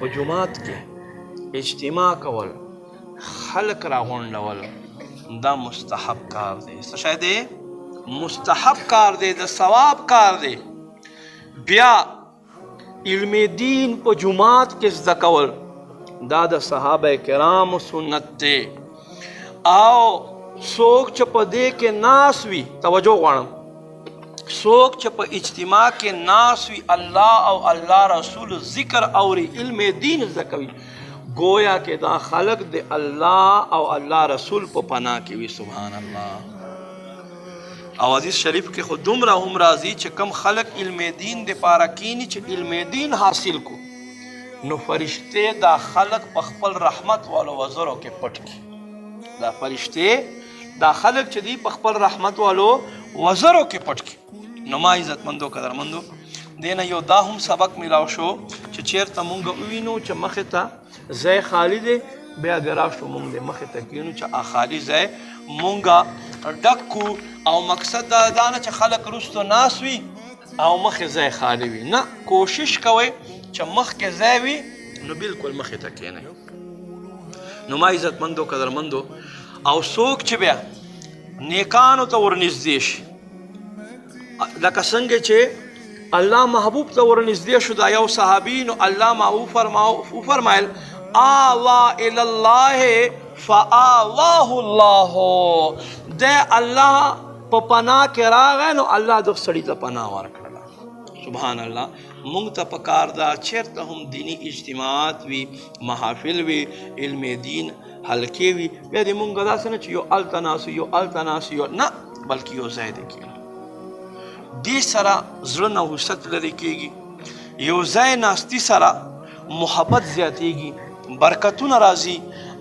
په جومات کې اجتماع کول، خلق راغونډول، دا مستحب کار دی. څه شی دی؟ مستحب کار دی، د ثواب کار دی. بیا علم دین په جومات کې زده کول، دا د صحابه کرامو سنت دی. او څوک چې په دې کې ناس وي، توجه غواړم، څوک چې په اجتماع کې ناس وي، الله او الله رسول ذکر اوري، علم دین زده کوي، گویا کې دا خلق د الله او الله رسول په پناه کې وي. سبحان الله. او حدیث شریف کې خو دومره هم راځي چې کم خلق علم دین د پاره کینی چې علم دین حاصل کو، نو فرشته دا خلق په خپل رحمت والو وزرو کې پټ کی. دا فرشته دا خلق چې دی په خپل رحمت والو وزرو کې پټ کی. نو ما عزتمندو قدرمندو دینه یو دا هم سبق میلاو شو چې چیرته مونږ ووینو چې مخې ته ځای خالی دی، بیا د راشو مونږ د مخې ته کینو چې خالی ځای مونږ ډک کو. او مقصد دا نه چې خلک رستو ناس وي او مخې ځای خالی وي، نه، کوشش کوئ چې مخکې ځای وي نو بالکل مخې ته کینئ. نو ما عزتمندو قدرمندو او څوک چې بیا نیکانو ته ورنږدې شي، لکه څنګه چې الله محبوب ته ورنږدې شو، دا یو صحابي، نو الله ما فرمایل آوا الی الله فآواه الله، د الله په پناه کې راغی نو الله د سړي ته پناه ورکړله. سبحان الله. مونږ ته پکار دا چیرته هم دینی اجتماعات وي، محافل وي، علم دین حلقې وي، بیا د مونږ داسې نه چې یو هلته ناست یو هلته ناست یو، نه، بلکې یو ځای دی کېنو. دې سره زړه نحوست لرې کېږي، یو ځای ناستي سره محبت زیاتېږي، برکتونه راځي،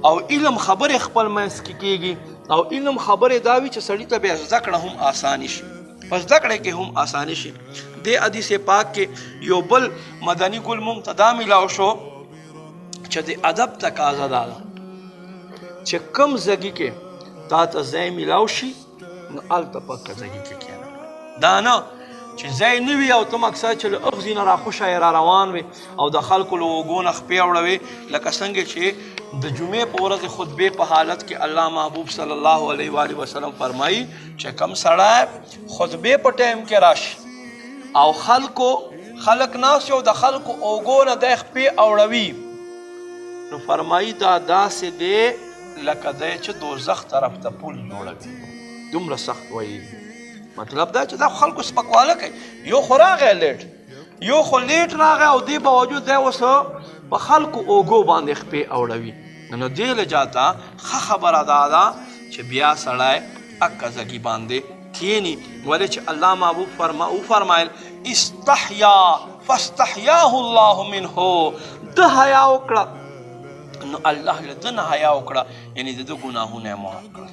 او علم خبرې خپل منځ کې کېږي. او علم خبرې دا وي چې سړي ته بیا زده کړه هم آساني شي، په زده کړه کې هم آساني شي. دې حدیث پاک کې یو بل مدني ګل مونږ ته دا میلاو شو چې د ادب تقاضا دا ده چې کم ځای کې تا ته ځای میلاو شي نو هلته پکه ځای کې کښېنه. دا نه چې ځای نه وي او ته مقصد چې له اغزي نه راخوشی را روان وي او د خلکو له اوږو نه خپې وړوې، لکه څنګه چې د جمعې په ورځ خطبې په حالت کې الله محبوب صلی الله علیه و آله وسلم فرمایي چې کم سړی خطبې په ټایم کې راشي او خلک ناست او د خلکو اوږو نه دی خپې اوړوي، نو فرمایي دا داسې دی لکه دی چې دوزخ طرف ته پل جوړوي. دومره سخت وایي. مطلب دا چې دا خلکو سپکواله کوي. یو خو راغی لیټ، یو خو لیټ راغی او دې باوجود دی اوس په خلکو اوږو باندې خپې اوړوي. نو دې له جاته ښه خبره دا ده چې بیا سړی اکه ځګي باندې کینی، ولې چې الله محبوب فرمایل استحیا فاستحیاه الله منه، ده حیا وکړه نو الله له ده نه حیا وکړه، یعنی د ده ګناهونه یې معاف کړه.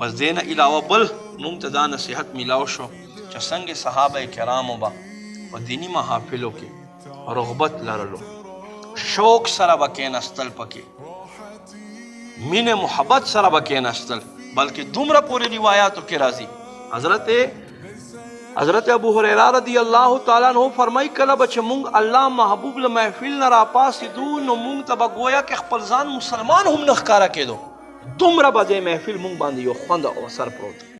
بس دې نه علاوه بل مونږ ته دا نصیحت میلاو شو چې څنګه صحابه کرامو به په دیني محافلو کې رغبت لرلو، شوق سره به کېناستل، پکې مینې محبت سره به کېناستل، بلکې دومره پورې روایاتو کې راځي. حضرت ابو هریره رضی الله تعالی عنہ فرمایي کله به چې مونږ الله محبوب له محفل نه راپاسېدو نو مونږ ته به گویا کې خپل ځان مسلمان هم نه ښکاره کېدو، دومره به د محفل مونږ باندې یو خوند او اثر پروت.